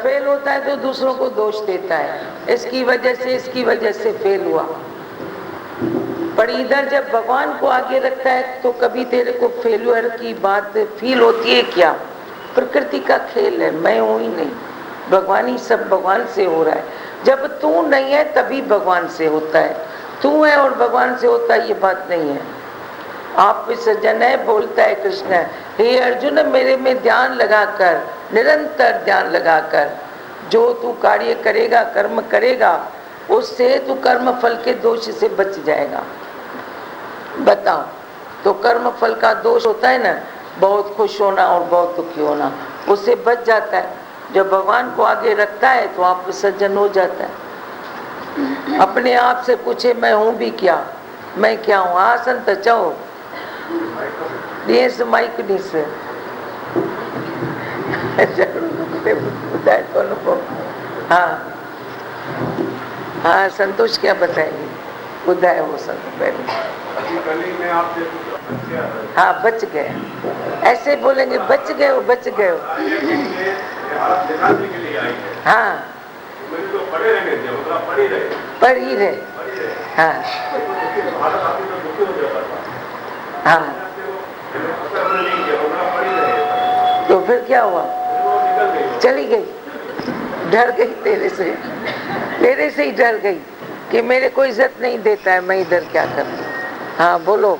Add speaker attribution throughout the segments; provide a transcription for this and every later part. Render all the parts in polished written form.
Speaker 1: Fail होता है तो दूसरों को दोष देता है, इसकी वजह से फेल हुआ। पर इधर जब भगवान को आगे रखता है तो कभी तेरे को फेल्यूर की बात फील होती है क्या? प्रकृति का खेल है, मैं हूं ही नहीं, भगवान ही सब भगवान से हो रहा है। जब तू नहीं है तभी भगवान से होता है, तू है और भगवान से होता है, ये बात नहीं है। आप सज्जन है, बोलता है कृष्ण, हे अर्जुन मेरे में ध्यान लगाकर, निरंतर ध्यान लगाकर जो तू कार्य करेगा, कर्म करेगा, उससे तू कर्म फल के दोष से बच जाएगा। बताओ, तो कर्म फल का दोष होता है ना, बहुत खुश होना और बहुत दुखी होना, उससे बच जाता है। जब भगवान को आगे रखता है तो आप सज्जन हो जाता है। अपने आप से पूछे मैं हूं भी क्या, मैं क्या हूँ? हाँ संत चाहो देश माइक डिस हाँ हाँ, संतोष क्या बताएंगे? बुद्धा है वो संत पहले। हाँ बच गए, ऐसे बोलेंगे बच गए हो, बच गए हो। हाँ पढ़ ही रहे। हाँ हाँ, तो फिर क्या हुआ? चली गई, डर गई तेरे से ही डर गई कि मेरे को इज्जत नहीं देता है, मैं इधर क्या करूं। हाँ बोलो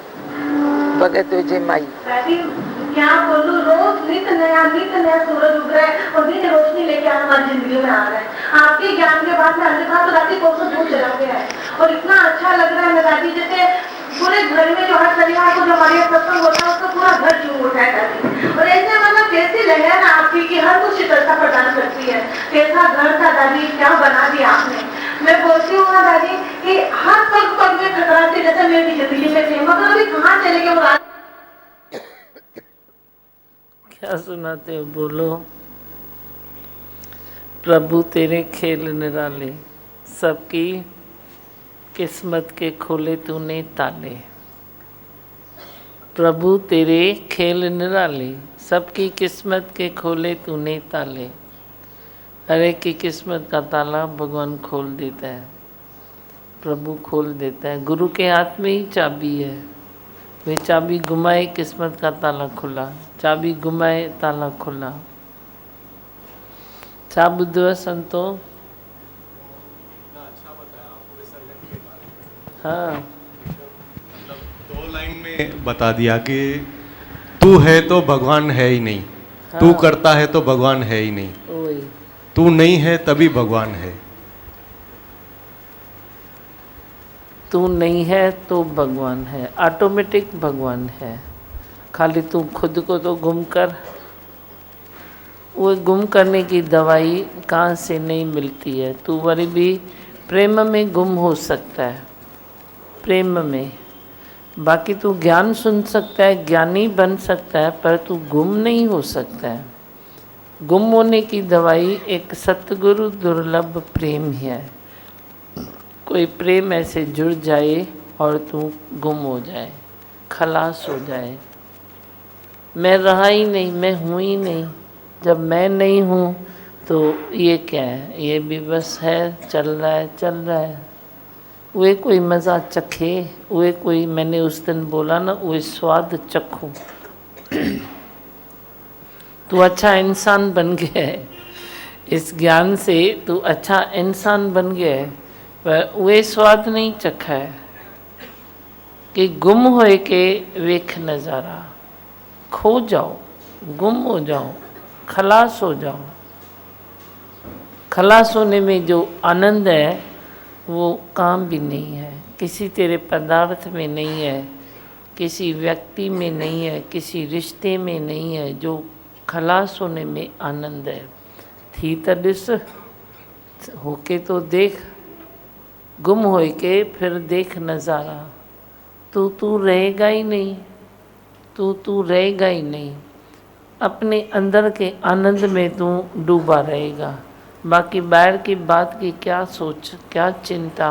Speaker 1: भगत विजय माई।
Speaker 2: क्या बोलूं, रोज नित नया सूरज उग रहा है और दिन रोशनी लेके हमारी जिंदगी में आ रहा है। आपके ज्ञान के बाद में अंधकार तो रात्रि को दूर चला गया है और इतना अच्छा लग रहा है दादी, जैसे पूरे घर में जो हर शनिवार को जो हमारे सत्संग होता है उसका पूरा घर झूम उठा है दादी। और ऐसे मतलब कैसी लहर है आपकी कि हर कुछ शीतलता प्रदान करती है। कैसा घर था दादी, क्या बना दिया आपने। मैं बोलती हूँ दादी कि हर पग में खतरा थे, जैसे मेरी जिंदगी में थे, मगर अभी कहाँ चले गए वो।
Speaker 3: क्या सुनाते हो, बोलो। प्रभु तेरे खेल निराले, सबकी किस्मत के खोले तूने ताले। प्रभु तेरे खेल निराले, सबकी किस्मत के खोले तूने ताले। हर एक की किस्मत का ताला भगवान खोल देता है, प्रभु खोल देता है। गुरु के हाथ में ही चाबी है, वे चाबी घुमाए किस्मत का ताला खुला, चाबी घुमाए ताला खुला। छा बुद्धो संतो। हाँ
Speaker 4: मतलब 2 लाइन में बता दिया कि तू है तो भगवान है ही नहीं। हाँ। तू करता है तो भगवान है ही नहीं, तू नहीं है तभी भगवान है।
Speaker 3: तू नहीं है तो भगवान है, ऑटोमेटिक भगवान है। खाली तू खुद को तो गुम कर। वो गुम करने की दवाई कहाँ से नहीं मिलती है। तू वरी भी प्रेम में गुम हो सकता है, प्रेम में। बाकी तू ज्ञान सुन सकता है, ज्ञानी बन सकता है, पर तू गुम नहीं हो सकता है। गुम होने की दवाई एक सतगुरु दुर्लभ प्रेम ही है। कोई प्रेम ऐसे जुड़ जाए और तू गुम हो जाए, खलास हो जाए। मैं रहा ही नहीं, मैं हूँ ही नहीं। जब मैं नहीं हूँ तो ये क्या है? ये भी बस है, चल रहा है। वे कोई मज़ा चखे, वे कोई, मैंने उस दिन बोला ना, वे स्वाद चखो। तू अच्छा इंसान बन गया है, इस ज्ञान से तू अच्छा इंसान बन गया है, पर वे स्वाद नहीं चखा है कि गुम होए के वेख नज़ारा। खो जाओ, गुम हो जाओ, खलास हो जाओ। खलास होने में जो आनंद है वो काम भी नहीं है, किसी तेरे पदार्थ में नहीं है, किसी व्यक्ति में नहीं है, किसी रिश्ते में नहीं है। जो खलास होने में आनंद है। थी तो ॾिस, होके तो देख, गुम होए के फिर देख नज़ारा। तू रहेगा ही नहीं, तू रहेगा ही नहीं। अपने अंदर के आनंद में तू डूबा रहेगा। बाकी बाहर की बात की क्या सोच, क्या चिंता,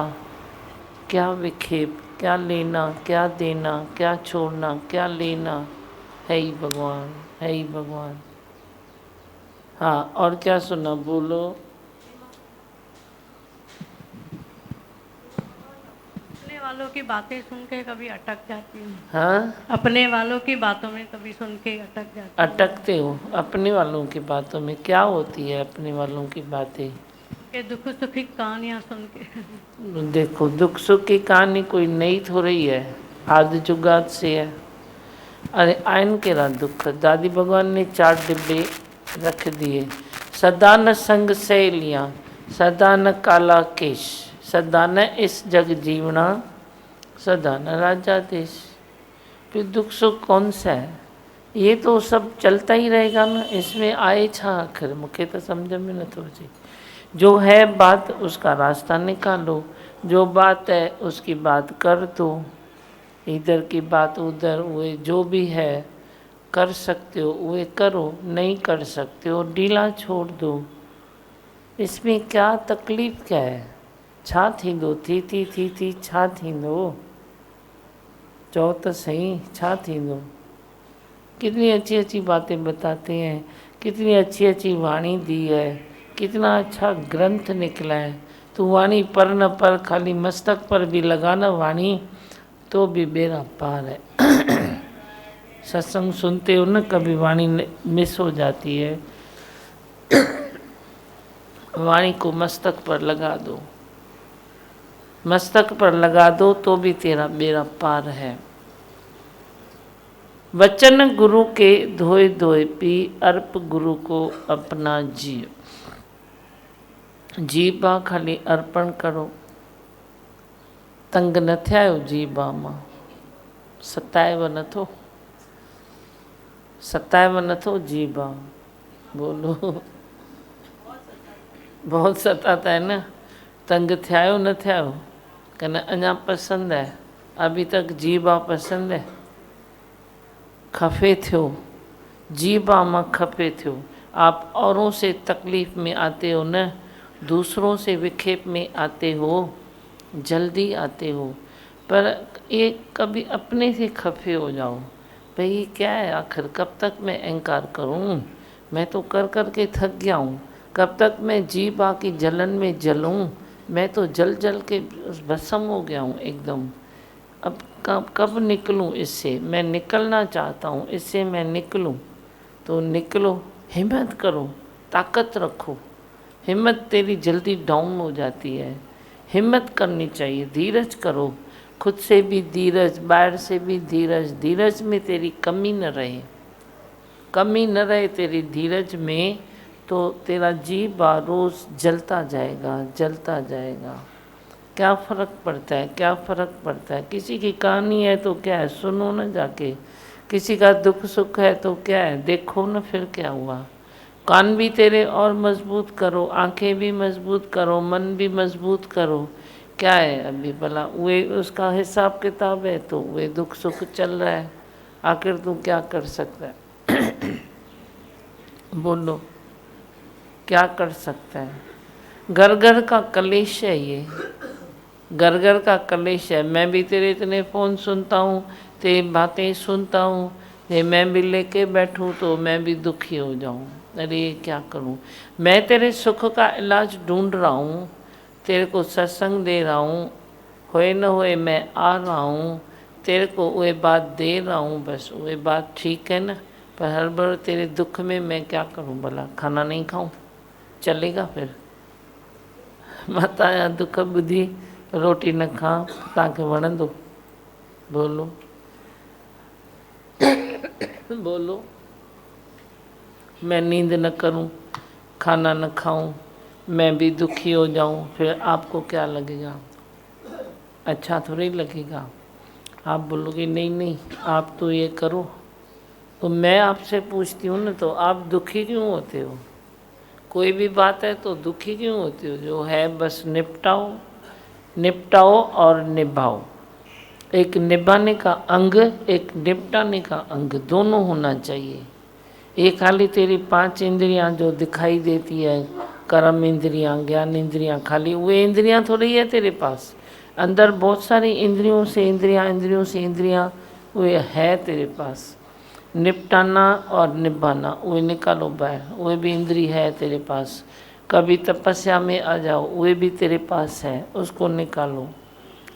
Speaker 3: क्या विक्षेप, क्या लेना, क्या देना, क्या छोड़ना, क्या लेना। है ही भगवान, है ही भगवान। हाँ, और क्या सुना, बोलो।
Speaker 5: अपने वालों की बातें सुन के कभी अटक जाती हूँ।
Speaker 3: हाँ,
Speaker 5: अपने वालों की बातों में कभी सुन के अटक जाती हूँ।
Speaker 3: अटकते हो अपने वालों की बातों में? क्या होती है अपने वालों की बातें?
Speaker 5: के दुख सुख की कहानियाँ सुन के।
Speaker 3: देखो, दुख सुख की कहानी कोई नई थोड़ी है, आदि जुगात से है। अरे आयन के रहा दुख, दादी भगवान ने 4 डिब्बे रख दिए। सदा न संग सहेलियाँ, सदा न काला केश, सदा न इस जग जीवना, सदा न राजा देश। फिर दुख सुख कौन सा है? ये तो सब चलता ही रहेगा ना, इसमें आए छा आखिर? मुझे तो समझ में न थो अचे। जो है बात उसका रास्ता निकालो, जो बात है उसकी बात कर दो, इधर की बात उधर, वो जो भी है कर सकते हो वो करो, नहीं कर सकते हो ढीला छोड़ दो। इसमें क्या तकलीफ़ क्या है? छा थींदो, थी छा थींदो? चओ तो सही, छा थींदो? कितनी अच्छी अच्छी बातें बताते हैं, कितनी अच्छी अच्छी वाणी दी है, कितना अच्छा ग्रंथ निकला है। तू वाणी पर न पर, खाली मस्तक पर भी लगा ना वाणी, तो भी बेड़ा पार है। सत्संग सुनते हो ना, कभी वाणी मिस हो जाती है, वाणी को मस्तक पर लगा दो, मस्तक पर लगा दो तो भी तेरा बेड़ा पार है। वचन गुरु के धोए धोए पी, अर्प गुरु को अपना जीव। जीबा खाली अर्पण करो, तंग न थियायो जीबा मां, सताएव नथो, सताएव नथो जीबा। बोलो, बहुत सताता है ना। तंग थियायो न थियायो, कने अञा पसंद है, अभी तक जीबा पसंद है। खफे थियो, जीबा मां खफे थियो। आप औरों से तकलीफ़ में आते हो न, दूसरों से विक्षेप में आते हो, जल्दी आते हो, पर ये कभी अपने से खफे हो जाओ। भाई ये क्या है आखिर, कब तक मैं अहंकार करूं? मैं तो कर कर के थक गया हूँ। कब तक मैं जीबा की जलन में जलूं? मैं तो जल जल के भस्म हो गया हूँ एकदम। अब कब निकलूं इससे? मैं निकलना चाहता हूँ, इससे मैं निकलूं। तो निकलो, हिम्मत करो, ताकत रखो। हिम्मत तेरी जल्दी डाउन हो जाती है। हिम्मत करनी चाहिए, धीरज करो, खुद से भी धीरज, बाहर से भी धीरज। धीरज में तेरी कमी न रहे, कमी न रहे तेरी धीरज में, तो तेरा जीवा रोज़ जलता जाएगा, जलता जाएगा। क्या फ़र्क पड़ता है, क्या फ़र्क पड़ता है? किसी की कहानी है तो क्या है, सुनो ना जाके। किसी का दुख सुख है तो क्या है, देखो ना फिर क्या हुआ। कान भी तेरे और मजबूत करो, आंखें भी मजबूत करो, मन भी मजबूत करो। क्या है अभी भला, वे उसका हिसाब किताब है तो वे दुख सुख चल रहा है। आखिर तू क्या कर सकता है? बोलो, क्या कर सकता है? घर घर का कलेश है ये, घर घर का कलेश है। मैं भी तेरे इतने फ़ोन सुनता हूँ, तेरी बातें सुनता हूँ, ये मैं भी लेके बैठूँ तो मैं भी दुखी हो जाऊँ। अरे क्या करूँ? मैं तेरे सुख का इलाज ढूंढ रहा हूँ, तेरे को सत्संग दे रहा हूँ, होए न होए मैं आ रहा हूँ, तेरे को वह बात दे रहा हूँ, बस वह बात ठीक है ना। पर हर बार तेरे दुख में मैं क्या करूँ भला? खाना नहीं खाऊँ चलेगा फिर? माता या दुख बुद्धि रोटी न खा तव्हांखे वणंदो? बोलो, बोलो। मैं नींद न करूं, खाना न खाऊं, मैं भी दुखी हो जाऊं, फिर आपको क्या लगेगा? अच्छा थोड़ी लगेगा। आप बोलोगे नहीं नहीं आप तो ये करो, तो मैं आपसे पूछती हूँ ना, तो आप दुखी क्यों होते हो? कोई भी बात है तो दुखी क्यों होते हो? जो है बस निपटाओ, निपटाओ और निभाओ। एक निभाने का अंग, एक निपटाने का अंग, दोनों होना चाहिए। ये खाली तेरी 5 इंद्रियां जो दिखाई देती है, कर्म इंद्रियां, ज्ञान इंद्रियां, खाली वे इंद्रियां थोड़ी है तेरे पास। अंदर बहुत सारी इंद्रियों से इंद्रियां, इंद्रियों से इंद्रियां वे है तेरे पास। निपटाना और निभाना, वो निकालो बाहर। वो भी इंद्री है तेरे पास। कभी तपस्या में आ जाओ, वो भी तेरे पास है, उसको निकालो।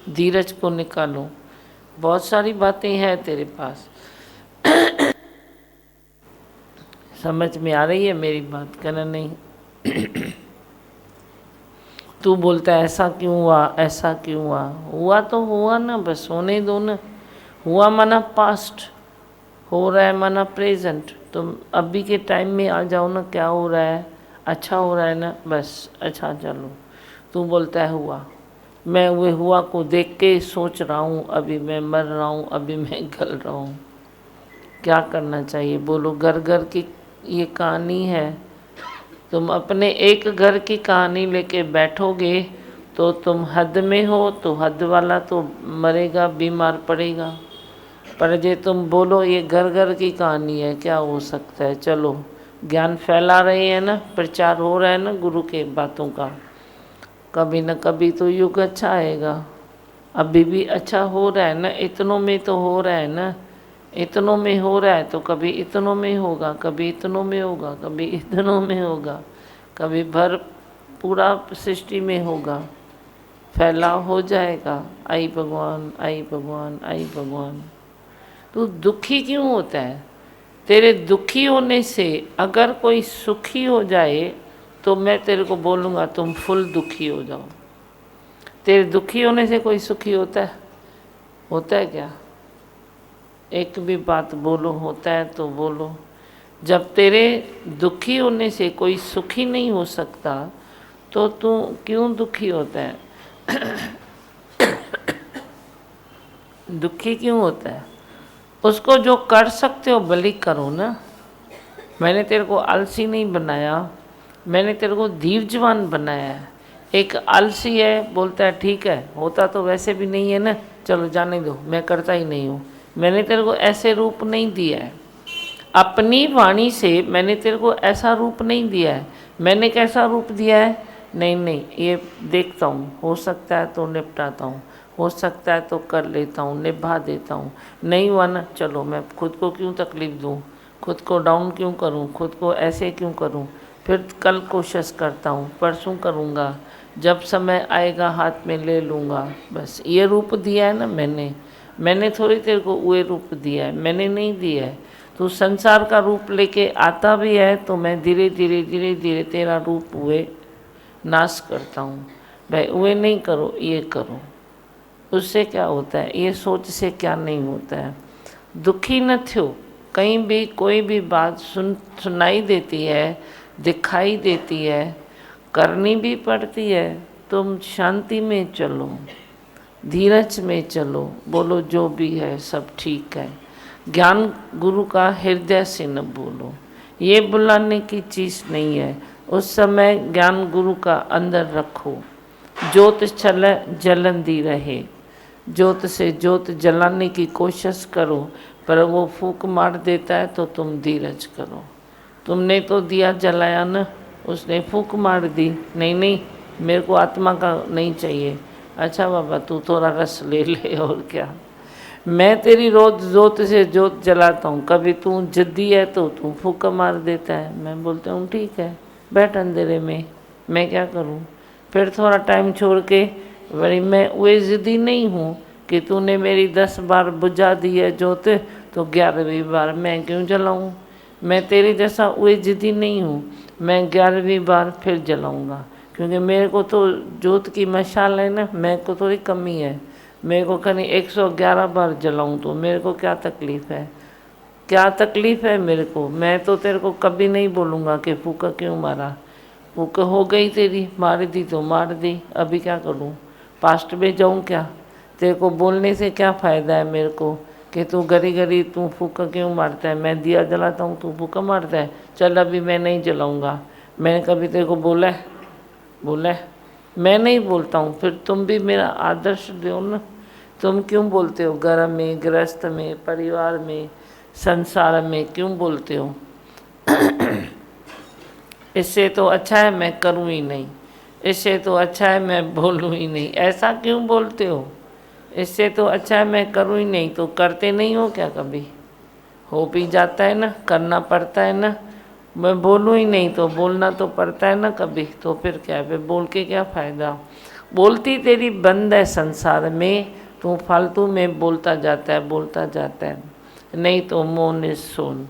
Speaker 3: धीरज को निकालो। बहुत सारी बातें हैं तेरे पास। समझ में आ रही है मेरी बात? कहना नहीं। तू बोलता है ऐसा क्यों हुआ, ऐसा क्यों हुआ? हुआ तो हुआ ना, बस होने दो ना। हुआ माना पास्ट, हो रहा है माना प्रेजेंट। तुम अभी के टाइम में आ जाओ ना, क्या हो रहा है, अच्छा हो रहा है ना, बस अच्छा चलो। तू बोलता है हुआ, मैं वो हुआ को देख के सोच रहा हूँ, अभी मैं मर रहा हूँ, अभी मैं गल रहा हूँ। क्या करना चाहिए बोलो? घर घर की ये कहानी है। तुम अपने एक घर की कहानी लेके बैठोगे तो तुम हद में हो, तो हद वाला तो मरेगा, बीमार पड़ेगा। पर जे तुम बोलो ये घर घर की कहानी है, क्या हो सकता है, चलो ज्ञान फैला रहे हैं ना, प्रचार हो रहा है ना गुरु के बातों का, कभी न कभी तो युग अच्छा आएगा। अभी भी अच्छा हो रहा है ना, इतनों में तो हो रहा है ना, इतनों में हो रहा है तो कभी इतनों में होगा, कभी इतनों में होगा, कभी इतनों में होगा, कभी भर पूरा सृष्टि में होगा। फैलाव हो जाएगा। आई भगवान, आई भगवान, आई भगवान। तू दुखी क्यों होता है? तेरे दुखी होने से अगर कोई सुखी हो जाए तो मैं तेरे को बोलूँगा तुम फुल दुखी हो जाओ। तेरे दुखी होने से कोई सुखी होता है? होता है क्या? एक भी बात बोलो, होता है तो बोलो। जब तेरे दुखी होने से कोई सुखी नहीं हो सकता तो तू क्यों दुखी होता है? दुखी क्यों होता है? उसको जो कर सकते हो भली करो ना। मैंने तेरे को आलसी नहीं बनाया, मैंने तेरे को धीरजवान बनाया है। एक आलसी है, बोलता है ठीक है, होता तो वैसे भी नहीं है ना, चलो जाने दो, मैं करता ही नहीं हूँ। मैंने तेरे को ऐसे रूप नहीं दिया है। अपनी वाणी से मैंने तेरे को ऐसा रूप नहीं दिया है। मैंने कैसा रूप दिया है? नहीं नहीं, ये देखता हूँ, हो सकता है तो निपटाता हूँ, हो सकता है तो कर लेता हूँ, निभा देता हूँ। नहीं हुआ ना, चलो मैं खुद को क्यों तकलीफ़ दूँ, खुद को डाउन क्यों करूँ, खुद को ऐसे क्यों करूँ, फिर कल कोशिश करता हूँ, परसों करूँगा, जब समय आएगा हाथ में ले लूँगा। बस ये रूप दिया है ना मैंने थोड़ी तेरे को वो रूप दिया है, मैंने नहीं दिया है। तू संसार का रूप लेके आता भी है तो मैं धीरे धीरे तेरा रूप हुए नाश करता हूँ। भाई वे नहीं करो, ये करो। उससे क्या होता है? ये सोच से क्या नहीं होता है? दुखी न थो। कहीं भी कोई भी बात सुनाई देती है, दिखाई देती है, करनी भी पड़ती है, तुम शांति में चलो, धीरज में चलो, बोलो जो भी है सब ठीक है। ज्ञान गुरु का हृदय से न बोलो, ये बुलाने की चीज़ नहीं है। उस समय ज्ञान गुरु का अंदर रखो। ज्योत चल जलंदी रहे, ज्योत से ज्योत जलाने की कोशिश करो, पर वो फूंक मार देता है तो तुम धीरज करो। तुमने तो दिया जलाया ना, उसने फूंक मार दी, नहीं नहीं मेरे को आत्मा का नहीं चाहिए। अच्छा बाबा तू थोड़ा रस ले ले, और क्या। मैं तेरी रोज जोत से जोत जलाता हूँ, कभी तू जिद्दी है तो तू फूंक मार देता है। मैं बोलता हूँ ठीक है, बैठ अंधेरे में, मैं क्या करूँ। फिर थोड़ा टाइम छोड़ के वही मैं वो ज़िद्दी नहीं हूँ कि तूने मेरी 10 बार बुझा दी है जोत तो 11वीं बार मैं क्यों जलाऊँ। मैं तेरे जैसा वो ज़िद्दी नहीं हूँ, मैं 11वीं बार फिर जलाऊँगा, क्योंकि मेरे को तो जोत की मशाल है ना, मेरे को थोड़ी कमी है। मेरे को कहीं 111 बार जलाऊँ तो मेरे को क्या तकलीफ़ है? क्या तकलीफ़ है मेरे को? मैं तो तेरे को कभी नहीं बोलूँगा कि फूका क्यों मारा। फूक हो गई तेरी, मार दी तो मार दी, अभी क्या करूँ? पास्ट में जाऊँ क्या? तेरे को बोलने से क्या फ़ायदा है मेरे को कि तू घड़ी घड़ी तू फूका क्यों मारता है? मैं दिया जलाता हूँ, तू फूका मारता है, चल अभी मैं नहीं जलाऊँगा। मैंने कभी तेरे को बोला है? मैं नहीं बोलता हूँ, फिर तुम भी मेरा आदर्श दो ना। तुम क्यों बोलते हो? घर में, गृहस्थ में, परिवार में, संसार में क्यों बोलते हो? इससे तो अच्छा है मैं करूँ ही नहीं, इससे तो अच्छा है मैं बोलूँ ही नहीं। ऐसा क्यों बोलते हो? इससे तो अच्छा है मैं करूँ ही नहीं, तो करते नहीं हो क्या कभी? हो भी जाता है ना, करना पड़ता है ना। मैं बोलूँ ही नहीं तो बोलना तो पड़ता है ना कभी, तो फिर क्या है, फिर बोल के क्या फ़ायदा। बोलती तेरी बंद है संसार में, तू फालतू में बोलता जाता है, बोलता जाता है। नहीं तो मौन सुन,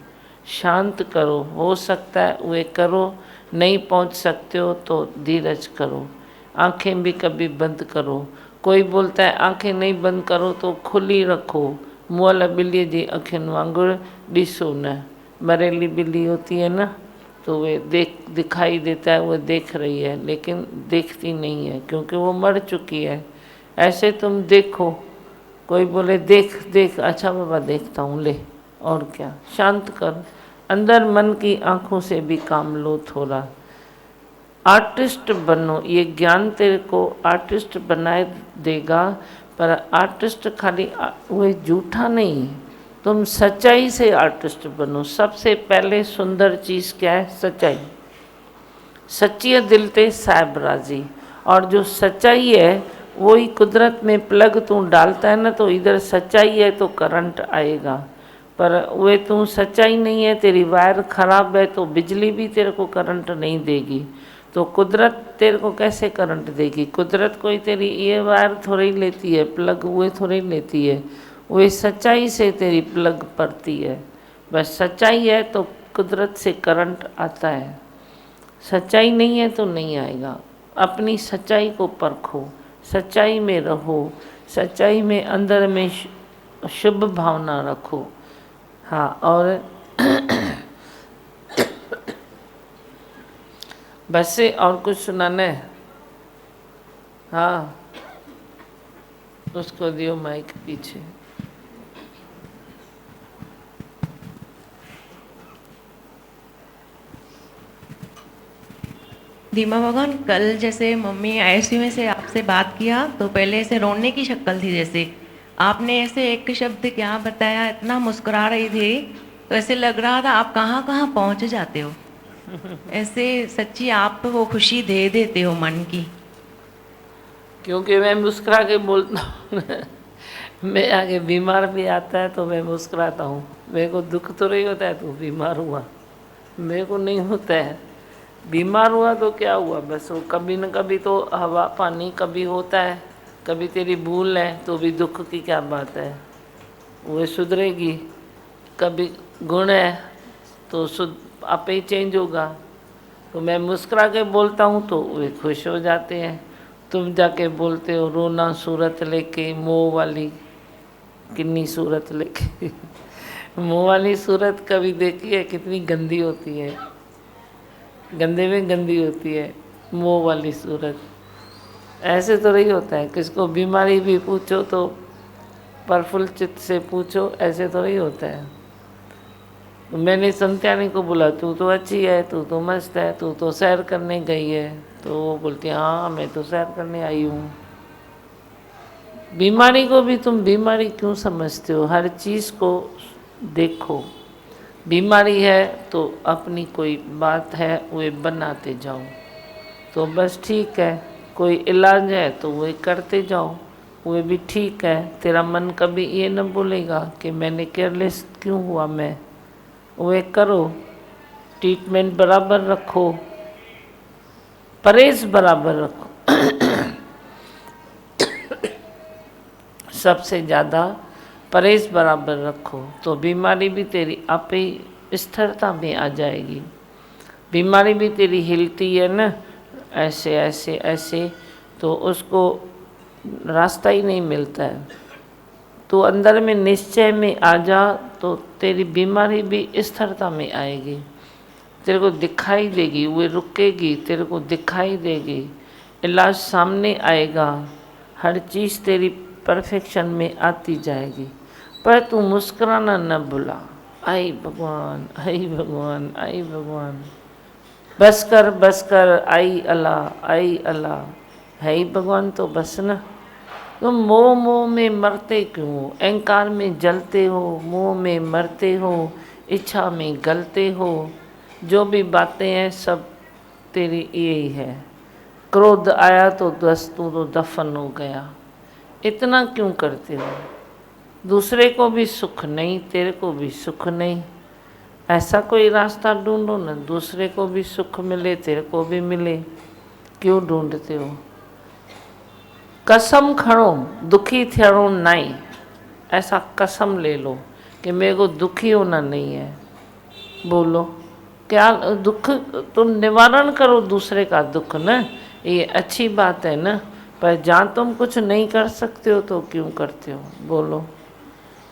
Speaker 3: शांत करो, हो सकता है वे करो, नहीं पहुंच सकते हो तो धीरज करो। आंखें भी कभी बंद करो। कोई बोलता है आंखें नहीं बंद करो तो खुली रखो। मुआला बिल्ली जी अखियुनि वांगुरु ॾिसो न। मरेली बिल्ली होती है ना, तो वे दिखाई देता है, वो देख रही है, लेकिन देखती नहीं है क्योंकि वो मर चुकी है। ऐसे तुम देखो, कोई बोले देख देख, अच्छा बाबा देखता हूँ, ले और क्या, शांत कर। अंदर मन की आँखों से भी काम लो थोड़ा। आर्टिस्ट बनो, ये ज्ञान तेरे को आर्टिस्ट बनाए देगा, पर आर्टिस्ट खाली वो झूठा नहीं, तुम सच्चाई से आर्टिस्ट बनो। सबसे पहले सुंदर चीज़ क्या है? सच्चाई। सच्ची दिल ते साहिब राजी। और जो सच्चाई है वही कुदरत में प्लग तू डालता है ना, तो इधर सच्चाई है तो करंट आएगा। पर वे तू सच्चाई नहीं है, तेरी वायर खराब है तो बिजली भी तेरे को करंट नहीं देगी। तो कुदरत तेरे को कैसे करंट देगी? कुदरत कोई तेरी ये वायर थोड़ी लेती है, प्लग वो थोड़ी लेती है, वो सच्चाई से तेरी प्लग पड़ती है। बस सच्चाई है तो कुदरत से करंट आता है, सच्चाई नहीं है तो नहीं आएगा। अपनी सच्चाई को परखो, सच्चाई में रहो, सच्चाई में अंदर में शुभ भावना रखो। हाँ, और बस से और कुछ सुनाना है? हाँ, उसको दियो माइक पीछे।
Speaker 6: दीमा भगवान, कल जैसे मम्मी आईसीयू में से आपसे बात किया तो पहले ऐसे रोने की शक्ल थी, जैसे आपने ऐसे एक शब्द क्या बताया, इतना मुस्कुरा रही थी तो ऐसे लग रहा था आप कहाँ कहाँ पहुँच जाते हो। ऐसे सच्ची आप वो खुशी दे देते हो मन की।
Speaker 3: क्योंकि मैं मुस्कुरा के बोलता हूँ मैं आगे बीमार भी आता है तो मैं मुस्कुराता हूँ। मेरे को दुख तो नहीं होता है तो बीमार हुआ, मेरे को नहीं होता है। बीमार हुआ तो क्या हुआ, बस वो कभी न कभी तो हवा पानी कभी होता है, कभी तेरी भूल है तो भी दुख की क्या बात है, वो सुधरेगी। कभी गुण है तो आप ही चेंज होगा। तो मैं मुस्कुरा के बोलता हूँ तो वे खुश हो जाते हैं। तुम जाके बोलते हो रोना सूरत लेके, मोह वाली किन्नी सूरत लेके मोह वाली सूरत कभी देखी है? कितनी गंदी होती है, गंदे में गंदी होती है मोह वाली सूरत। ऐसे तो नहीं होता है, किसको बीमारी भी पूछो तो प्रफुल्ल चित्त से पूछो, ऐसे तो नहीं होता है। मैंने संत्यानी को बोला तू तो अच्छी है, तू तो मस्त है, तू तो सैर करने गई है, तो वो बोलती है हाँ मैं तो सैर करने आई हूँ। बीमारी को भी तुम बीमारी क्यों समझते हो? हर चीज़ को देखो, बीमारी है तो अपनी कोई बात है वो बनाते जाओ तो बस ठीक है। कोई इलाज है तो वो करते जाओ, वो भी ठीक है। तेरा मन कभी ये न बोलेगा कि मैंने केयरलेस क्यों हुआ, मैं वो करो, ट्रीटमेंट बराबर रखो, परहेज बराबर रखो सबसे ज़्यादा परहेज बराबर रखो तो बीमारी भी तेरी आप ही स्थिरता में आ जाएगी। बीमारी भी तेरी हिलती है ना ऐसे ऐसे ऐसे, तो उसको रास्ता ही नहीं मिलता है। तो अंदर में निश्चय में आ जा तो तेरी बीमारी भी स्थिरता में आएगी, तेरे को दिखाई देगी, वो रुकेगी, तेरे को दिखाई देगी, इलाज सामने आएगा, हर चीज़ तेरी परफेक्शन में आती जाएगी। पर तू मुस्कुराना न भूला, आई भगवान आई भगवान आई भगवान, बस कर आई अल्लाह है ही भगवान तो बस ना। तुम मोह मोह में मरते क्यों हो? अहंकार में जलते हो, मोह में मरते हो, इच्छा में गलते हो। जो भी बातें हैं सब तेरी यही है। क्रोध आया तो बस तू तो दफन हो गया। इतना क्यों करते हो? दूसरे को भी सुख नहीं, तेरे को भी सुख नहीं। ऐसा कोई रास्ता ढूंढो ना, दूसरे को भी सुख मिले, तेरे को भी मिले। क्यों ढूंढते हो? कसम खड़ो दुखी थियणो नहीं, ऐसा कसम ले लो कि मेरे को दुखी होना नहीं है। बोलो क्या दुख, तुम निवारण करो दूसरे का दुख ना, ये अच्छी बात है ना। पर जहाँ तुम कुछ नहीं कर सकते हो तो क्यों करते हो? बोलो।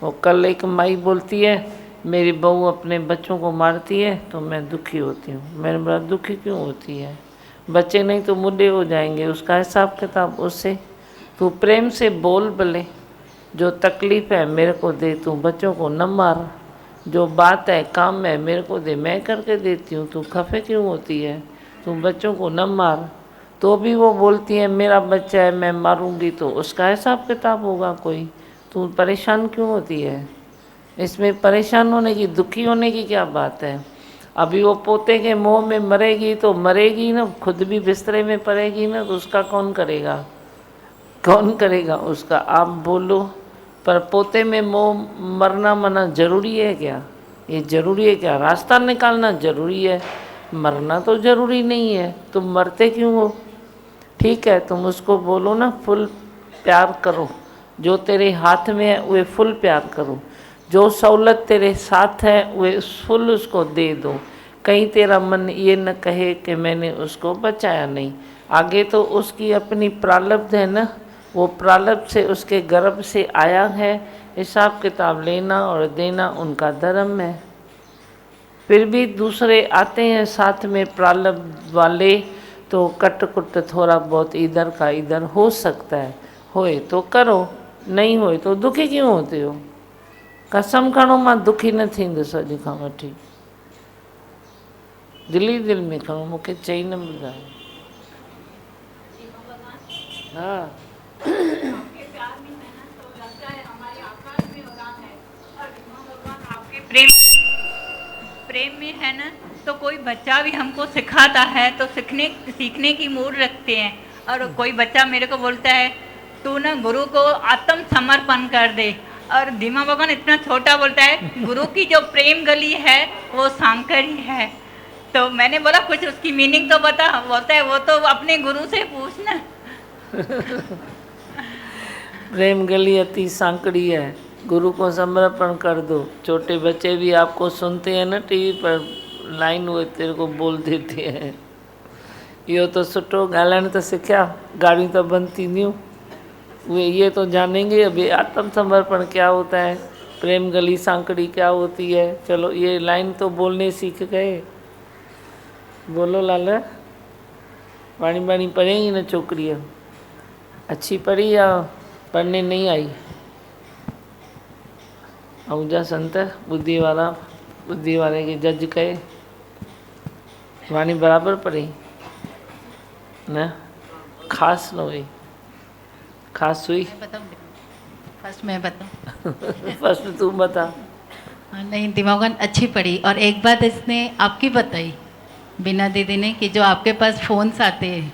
Speaker 3: वो कल एक माई बोलती है मेरी बहू अपने बच्चों को मारती है तो मैं दुखी होती हूँ। मैंने बोला दुखी क्यों होती है? बच्चे नहीं तो मुद्दे हो जाएंगे, उसका हिसाब किताब उससे। तू प्रेम से बोल भले, जो तकलीफ़ है मेरे को दे, तू बच्चों को न मार। जो बात है काम है मेरे को दे, मैं करके देती हूँ, तू खफे क्यों होती है? तू बच्चों को न मार। तो भी वो बोलती है मेरा बच्चा है मैं मारूंगी तो उसका हिसाब किताब होगा कोई। तू परेशान क्यों होती है? इसमें परेशान होने की, दुखी होने की क्या बात है? अभी वो पोते के मोह में मरेगी तो मरेगी ना, खुद भी बिस्तरे में पड़ेगी ना, तो उसका कौन करेगा? कौन करेगा उसका? आप बोलो। पर पोते में मोह मरना मना जरूरी है क्या? ये जरूरी है क्या? रास्ता निकालना जरूरी है, मरना तो जरूरी नहीं है। तुम मरते क्यों हो? ठीक है तुम उसको बोलो ना फुल प्यार करो, जो तेरे हाथ में है वे फुल प्यार करो, जो सहूलत तेरे साथ है वे फुल उसको दे दो। कहीं तेरा मन ये न कहे कि मैंने उसको बचाया नहीं। आगे तो उसकी अपनी प्रारब्ध है ना, वो प्रारब्ध से उसके गर्भ से आया है। हिसाब किताब लेना और देना उनका धर्म है। फिर भी दूसरे आते हैं साथ में प्रारब्ध वाले, तो कट कुट थोड़ा बहुत इधर का इधर हो सकता है। होए तो करो, नहीं होए तो दुखी क्यों होते हो? कसम खणो मां दुखी न थींदुसि अॼु खां वठी। दिल ई दिल में खणो, मूंखे चई न ॿुधायो। हाँ
Speaker 5: प्रेम प्रेम में है ना, तो कोई बच्चा भी हमको सिखाता है तो सीखने की मूड रखते हैं। और कोई बच्चा मेरे को बोलता है तू ना गुरु को आत्म समर्पण कर दे, और धीमा भगवान इतना छोटा बोलता है गुरु की जो प्रेम गली है वो सांकर ही है। तो मैंने बोला कुछ उसकी मीनिंग तो बता। बोलता है वो तो अपने गुरु से पूछना।
Speaker 3: प्रेम गली अति सांकड़ी है, गुरु को समर्पण कर दो। छोटे बच्चे भी आपको सुनते हैं ना टीवी पर, लाइन वो तेरे को बोल देते हैं। इहो तो सुठो ॻाल्हाइण त सिखिया, गाड़ियूं त बंदि थींदियूं। वे ये तो जानेंगे अभी आत्म समर्पण क्या होता है, प्रेम गली सांकड़ी क्या होती है। चलो ये लाइन तो बोलने सीख गए। बोलो लाला, पानी वाणी पढ़ेंगी न छोकरी? अच्छी पढ़ी या पढ़ने नहीं आई? आहूजा संत बुद्धि वारे के जज कहे वाणी बराबर पढ़ी न? खास न हुई? खास हुई?
Speaker 7: फर्स्ट मैं बताऊँ?
Speaker 3: फर्स्ट तू बता।
Speaker 7: नहीं, दिमागन अच्छी पड़ी। और एक बात इसने आपकी बताई बिना दीदी ने, कि जो आपके पास फ़ोन्स आते हैं,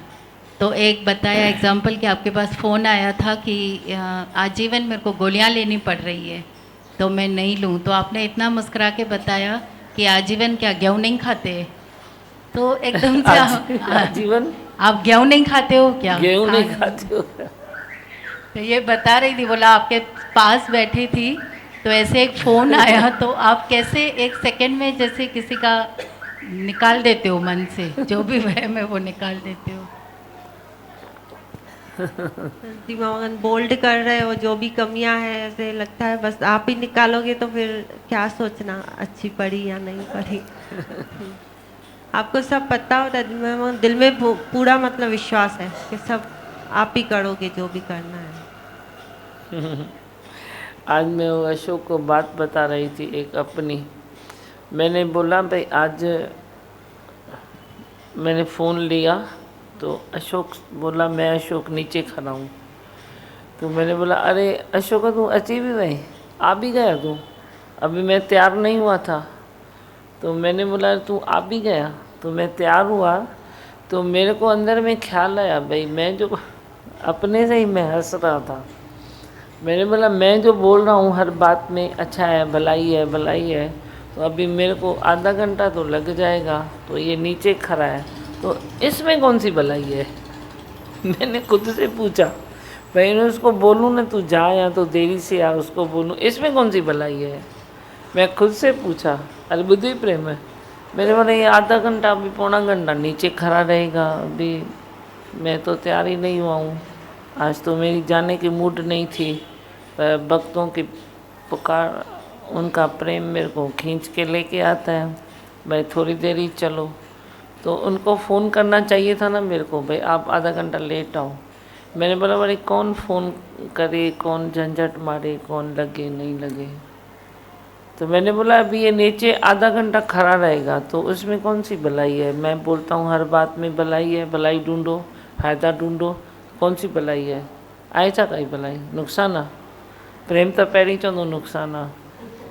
Speaker 7: तो एक बताया एग्जाम्पल कि आपके पास फ़ोन आया था कि आजीवन मेरे को गोलियां लेनी पड़ रही है तो मैं नहीं लूँ। तो आपने इतना मुस्कुरा के बताया कि आजीवन क्या गेहूँ नहीं खाते? तो एकदम से
Speaker 3: आजीवन
Speaker 7: आप गेहूँ नहीं खाते हो क्या?
Speaker 3: गेहूँ नहीं खाते हो?
Speaker 7: तो ये बता रही थी, बोला आपके पास बैठी थी तो ऐसे एक फ़ोन आया तो आप कैसे एक सेकंड में जैसे किसी का निकाल देते हो मन से, जो भी वहम है वो निकाल देते हो।
Speaker 8: दिमागन बोल्ड कर रहे हो, जो भी कमियां हैं ऐसे लगता है बस आप ही निकालोगे तो फिर क्या सोचना अच्छी पढ़ी या नहीं पढ़ी। आपको सब पता होता है, दिल में पूरा मतलब विश्वास है कि सब आप ही करोगे जो भी करना है।
Speaker 3: आज मैं वो अशोक को बात बता रही थी एक अपनी। मैंने बोला भाई आज मैंने फ़ोन लिया तो अशोक बोला मैं अशोक नीचे खड़ा हूँ। तो मैंने बोला अरे अशोक तू अची भी वही, आ भी गया तू? अभी मैं तैयार नहीं हुआ था। तो मैंने बोला तू आ भी गया? तो मैं तैयार हुआ तो मेरे को अंदर में ख्याल आया भाई मैं जो अपने से ही मैं हंस रहा था। मैंने बोला मैं जो बोल रहा हूँ हर बात में अच्छा है, भलाई है, भलाई है, तो अभी मेरे को आधा घंटा तो लग जाएगा, तो ये नीचे खड़ा है, तो इसमें कौन सी भलाई है? मैंने खुद से पूछा, मैंने उसको बोलूँ ना तू जा या तो देरी से आ, उसको बोलूँ इसमें कौन सी भलाई है? मैं खुद से पूछा। अरे बुद्धि प्रेम है। मैंने बोला ये आधा घंटा अभी पौना घंटा नीचे खड़ा रहेगा, अभी मैं तो तैयार ही नहीं हुआ हूँ। आज तो मेरी जाने की मूड नहीं थी, पर भक्तों की पुकार, उनका प्रेम मेरे को खींच के लेके आता है, भाई थोड़ी देर ही चलो। तो उनको फ़ोन करना चाहिए था ना मेरे को, भाई आप आधा घंटा लेट आओ। मैंने बोला भाई कौन फ़ोन करे, कौन झंझट मारे, कौन लगे नहीं लगे। तो मैंने बोला अभी ये नीचे आधा घंटा खड़ा रहेगा, तो उसमें कौन सी भलाई है? मैं बोलता हूँ हर बात में भलाई है, भलाई ढूंढो, फ़ायदा ढूंढो, कौन सी भलाई है? आए छा काई भलाई? नुकसान आहे? प्रेम तो पहिरीं चवंदो नुकसान आहे।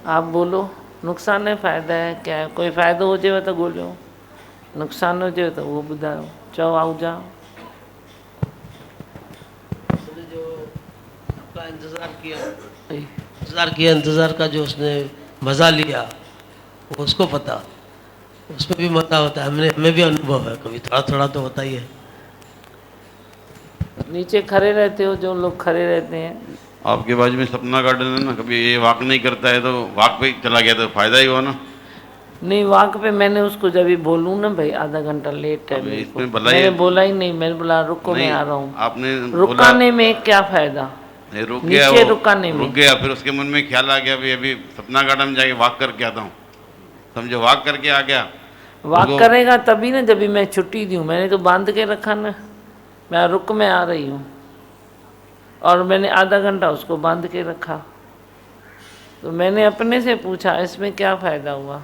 Speaker 3: आप बोलो नुकसान है फ़ाइदा है क्या है? कोई फ़ाइदो हुजेव त ॻोल्हियो, नुकसान हुजेव त उहो ॿुधायो, चओ आहुजा।
Speaker 9: आपका इंतज़ार का जो उसने मज़ा लिया वो उसको पता, उसमें भी मज़ा होता है, हमें भी अनुभव है, कभी थोड़ा थोड़ा तो होता ही है।
Speaker 3: नीचे खड़े रहते हो जो लोग खड़े रहते हैं।
Speaker 10: आपके बाजू में सपना गार्डन है ना, कभी ये वॉक नहीं करता है तो वॉक पे चला गया तो फायदा ही हुआ ना।
Speaker 3: नहीं वॉक पे मैंने उसको जब भी बोलूँ ना भाई आधा घंटा लेट है, मेरे को, मैंने बोला ही नहीं, मैंने बोला रुको मैं आ रहा हूँ।
Speaker 10: आपने
Speaker 3: रुकाने में क्या फायदा?
Speaker 10: रुक गया,
Speaker 3: नीचे रुकाने में
Speaker 10: रुक गया, फिर उसके मन में ख्याल आ गया भाई अभी सपना गार्डन में जाके वॉक करके आता हूँ, समझो वॉक करके आ गया।
Speaker 3: वॉक करेगा तभी ना, जब भी मैं छुट्टी दी हूँ, मैंने तो बांध के रखा ना, मैं रुक में आ रही हूँ और मैंने आधा घंटा उसको बांध के रखा। तो मैंने अपने से पूछा इसमें क्या फ़ायदा हुआ?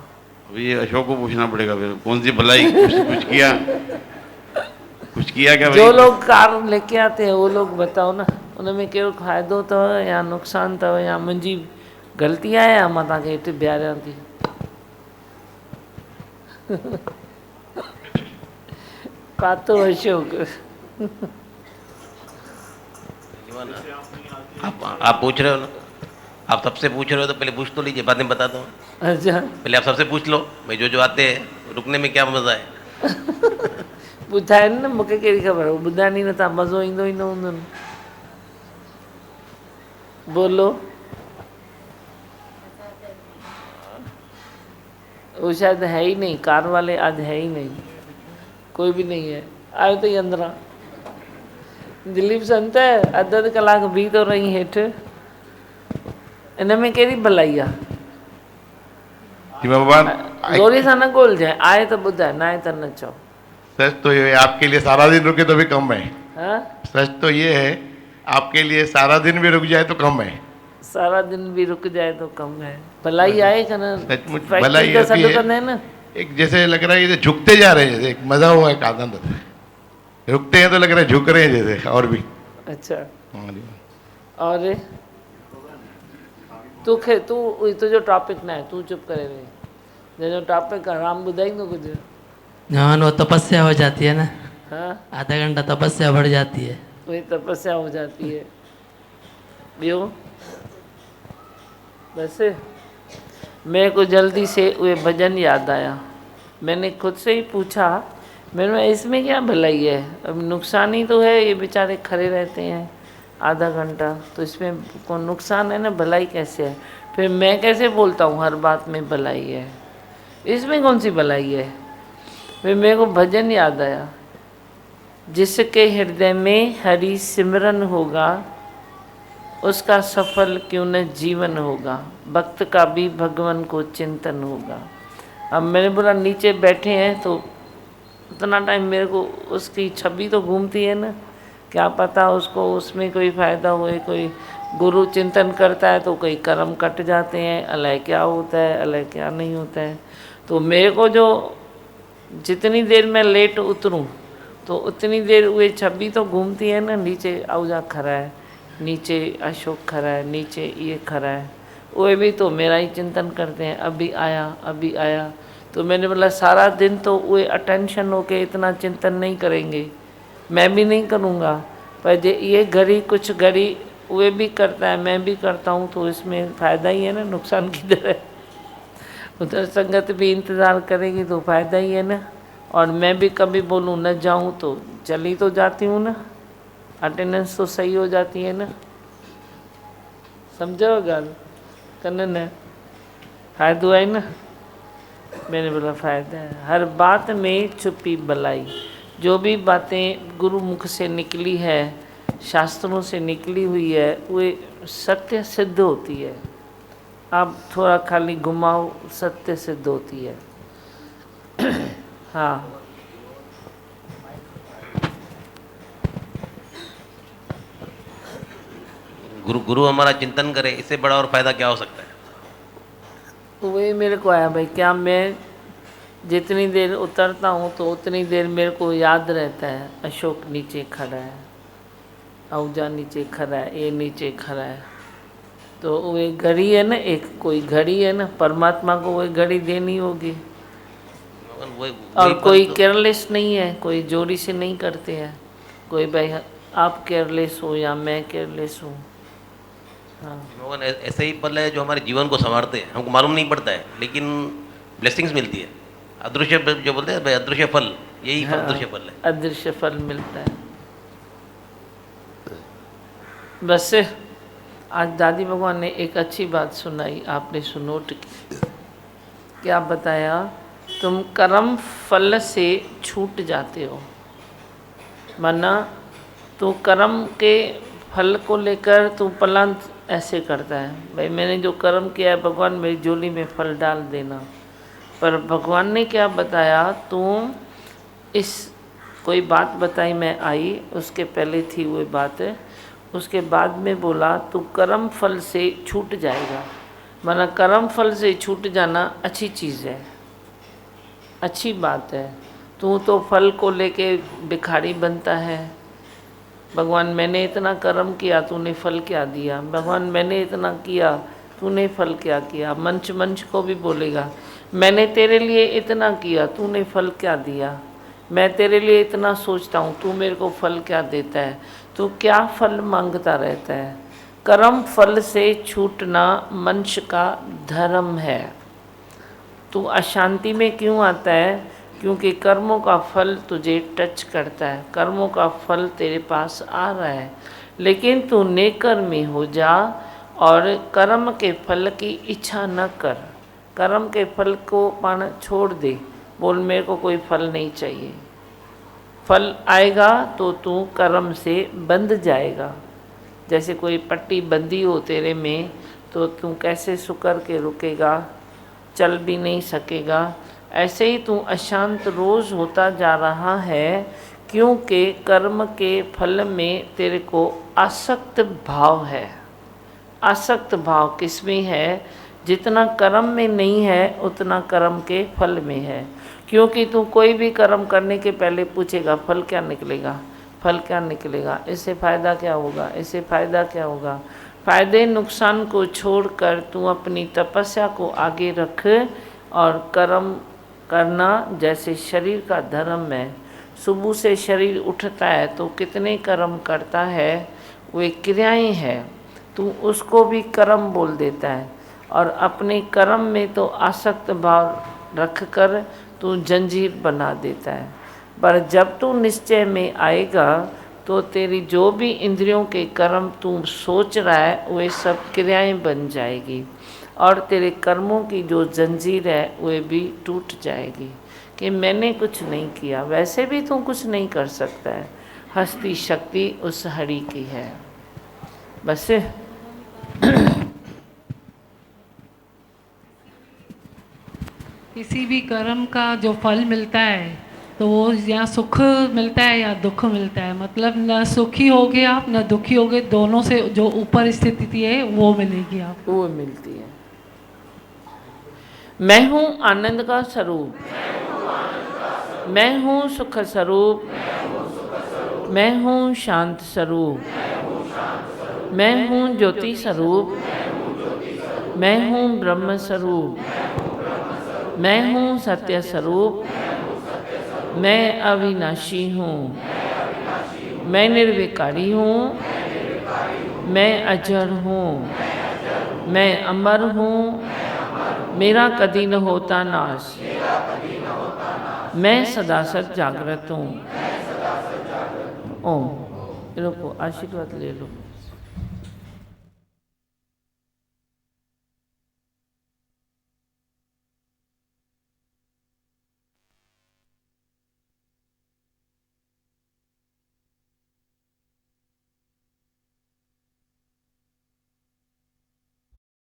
Speaker 10: अभी ये अशोक को पूछना पड़ेगा फिर कौन सी भलाई, कुछ किया क्या?
Speaker 3: जो लोग कार लेके आते हैं वो लोग बताओ ना, उनमें कहिड़ो फ़ाइदो अथव या नुक़सान अथव या मुंहिंजी ग़लती आहे या मां तव्हांखे हेठि बीहारियां थी? पातो अशोक।
Speaker 9: आप पूछ रहे हो ना, आप सबसे पूछ रहे हो तो पहले पूछ तो लीजिए, बाद में बता दो।
Speaker 3: अच्छा
Speaker 9: पहले आप सबसे पूछ लो भाई जो आते हैं रुकने में क्या मज़ा है।
Speaker 3: ॿुधाइनि न, मूंखे कहिड़ी ख़बर, हो ॿुधाइनि ई नथा, मज़ो ईंदो ई न हूंदो न। बोलो। वो शायद है ही नहीं, कार वाले आज है ही नहीं, कोई भी नहीं है। आयो तो ही अंदरां दिलीप संत अधु कलाक बीह तो रही हेठि, इन में कहिड़ी भलाई आहे? जोरी सां न ॻोल्हिजांइ, आए त ॿुधाए, न आहे त न चओ।
Speaker 11: सच तो ये है आपके लिए सारा दिन रुके तो भी कम है।
Speaker 3: हाँ?
Speaker 11: सच तो ये है आपके लिए सारा दिन भी रुक जाए तो कम है।
Speaker 3: सारा दिन भी रुक जाए तो कम है, भलाई आहे का न?
Speaker 11: सचमुच
Speaker 3: फैक्ट्री
Speaker 11: भलाई
Speaker 3: तो
Speaker 11: अभी
Speaker 3: सॾु
Speaker 11: है।
Speaker 3: कंदा आहिनि न।
Speaker 11: एक जैसे लग रहा है ये झुकते जा रहे हैं, जैसे एक मजा हुआ है आनंद, रुकते हैं तो लग रहा है झुक रहे हैं जैसे, और भी।
Speaker 3: अच्छा
Speaker 11: हाँ जी।
Speaker 3: और तोखे तू तुंहिंजो टॉपिक न आहे, तू चुप करे रहे, जंहिंजो टॉपिक आहे राम ॿुधाईंदो कुझु?
Speaker 12: जवान वो तपस्या हो जाती है ना,
Speaker 3: हाँ
Speaker 12: आधा घंटा तपस्या बढ़ जाती है,
Speaker 3: वही तपस्या हो जाती है। ॿियो बस मेरे को जल्दी से वे भजन याद आया, मैंने खुद से ही पूछा, मैंने इसमें क्या भलाई है? अब नुकसान ही तो है, ये बेचारे खड़े रहते हैं आधा घंटा, तो इसमें कौन नुकसान है ना, भलाई कैसे है? फिर मैं कैसे बोलता हूँ हर बात में भलाई है, इसमें कौन सी भलाई है? फिर मेरे को भजन याद आया, जिसके हृदय में हरि सिमरन होगा उसका सफल क्यों न जीवन होगा, भक्त का भी भगवान को चिंतन होगा। अब मैंने बोला नीचे बैठे हैं तो उतना टाइम मेरे को उसकी छवि तो घूमती है ना, क्या पता उसको उसमें कोई फ़ायदा हुए, कोई गुरु चिंतन करता है तो कई कर्म कट जाते हैं, अलाए क्या होता है, अलाए क्या नहीं होता है। तो मेरे को जो जितनी देर मैं लेट उतरूं तो उतनी देर वे छवि तो घूमती है ना, नीचे आहुजा खड़ा है, नीचे अशोक खड़ा है, नीचे ये खड़ा है, वे भी तो मेरा ही चिंतन करते हैं, अभी आया अभी आया। तो मैंने बोला सारा दिन तो वे अटेंशन होके इतना चिंतन नहीं करेंगे, मैं भी नहीं करूँगा, पर ये घड़ी कुछ घड़ी वे भी करता है, मैं भी करता हूँ, तो इसमें फ़ायदा ही है ना, नुकसान किधर है? उधर संगत भी इंतज़ार करेगी तो फ़ायदा ही है ना। और मैं भी कभी बोलूँ न जाऊँ तो चली तो जाती हूँ ना, अटेंडेंस तो सही हो जाती है ना। समझो गल कन्न है, फ़ायदा है ना। मैंने बोला फ़ायदा है, हर बात में छुपी भलाई। जो भी बातें गुरु मुख से निकली है, शास्त्रों से निकली हुई है, वे सत्य सिद्ध होती है। आप थोड़ा खाली घुमाओ, सत्य सिद्ध होती है। हाँ,
Speaker 13: गुरु हमारा चिंतन करे, इससे बड़ा और फायदा क्या हो सकता है?
Speaker 3: वही मेरे को आया भाई, क्या मैं जितनी देर उतरता हूँ तो उतनी देर मेरे को याद रहता है अशोक नीचे खड़ा है, आहूजा नीचे खड़ा है, ये नीचे खड़ा है। तो वो घड़ी है ना, एक कोई घड़ी है ना, परमात्मा को वो घड़ी देनी होगी। और कोई केयरलेस नहीं है, कोई जोरी से नहीं करते हैं, कोई भाई आप केयरलेस हो या मैं केयरलेस हूँ। हाँ,
Speaker 13: ऐसे ही पल है जो हमारे जीवन को संवारते हैं, हमको मालूम नहीं पड़ता है, लेकिन ब्लेसिंग्स मिलती है। अदृश्य जो बोलते हैं अदृश्य फल, यही
Speaker 3: हाँ,
Speaker 13: अदृश्य फल है।
Speaker 3: अदृश्य फल मिलता है। बस आज दादी भगवान ने एक अच्छी बात सुनाई, आपने सुनोट की। क्या बताया? तुम कर्म फल से छूट जाते हो, माना तो कर्म के फल को लेकर तू पलांत ऐसे करता है, भाई मैंने जो कर्म किया है भगवान मेरी झोली में फल डाल देना। पर भगवान ने क्या बताया? तुम इस कोई बात बताई, मैं आई उसके पहले थी वो बात, उसके बाद में बोला तू कर्म फल से छूट जाएगा। माना कर्म फल से छूट जाना अच्छी चीज़ है, अच्छी बात है। तू तो फल को लेके भिखारी बनता है। भगवान मैंने इतना कर्म किया, तूने फल क्या दिया? भगवान मैंने इतना किया, तूने फल क्या किया? मंच मंच को भी बोलेगा मैंने तेरे लिए इतना किया, तूने फल क्या दिया? मैं तेरे लिए इतना सोचता हूँ, तू मेरे को फल क्या देता है? तू क्या फल मांगता रहता है? कर्म फल से छूटना मनुष्य का धर्म है। तू अशांति में क्यों आता है? क्योंकि कर्मों का फल तुझे टच करता है, कर्मों का फल तेरे पास आ रहा है। लेकिन तू नेकर्मी हो जा और कर्म के फल की इच्छा न कर, कर्म के फल को पाना छोड़ दे। बोल मेरे को कोई फल नहीं चाहिए। फल आएगा तो तू कर्म से बंध जाएगा। जैसे कोई पट्टी बंधी हो तेरे में, तो तू कैसे सुकर के रुकेगा, चल भी नहीं सकेगा। ऐसे ही तू अशांत रोज़ होता जा रहा है, क्योंकि कर्म के फल में तेरे को आसक्त भाव है। आसक्त भाव किस में है? जितना कर्म में नहीं है उतना कर्म के फल में है। क्योंकि तू कोई भी कर्म करने के पहले पूछेगा फल क्या निकलेगा, फल क्या निकलेगा, इससे फ़ायदा क्या होगा, इससे फ़ायदा क्या होगा। फ़ायदे नुकसान को छोड़कर तू अपनी तपस्या को आगे रख और कर्म करना जैसे शरीर का धर्म है। सुबह से शरीर उठता है तो कितने कर्म करता है, वे क्रियाएं हैं, तू उसको भी कर्म बोल देता है। और अपने कर्म में तो आसक्त भाव रख कर तू जंजीर बना देता है। पर जब तू निश्चय में आएगा तो तेरी जो भी इंद्रियों के कर्म तू सोच रहा है वे सब क्रियाएं बन जाएगी, और तेरे कर्मों की जो जंजीर है वे भी टूट जाएगी कि मैंने कुछ नहीं किया। वैसे भी तू कुछ नहीं कर सकता है, हस्ती शक्ति उस हरि की है। बस
Speaker 14: किसी भी कर्म का जो फल मिलता है तो वो या सुख मिलता है या दुख मिलता है। मतलब न सुखी हो गए आप न दुखी हो गए, दोनों से जो ऊपर स्थिति है वो मिलेगी आपको,
Speaker 3: वो मिलती है। मैं हूँ आनंद का स्वरूप, मैं हूँ सुख स्वरूप, मैं हूँ शांत स्वरूप, मैं हूँ ज्योति स्वरूप, मैं हूँ ब्रह्म स्वरूप, मैं हूँ सत्य स्वरूप, मैं अविनाशी हूँ, मैं निर्विकारी हूँ, मैं अजर हूँ, मैं अमर हूँ, मेरा कदी न होता नाश, मैं सदा सत जागृत हूँ। ओम। रुको, आशीर्वाद ले लो।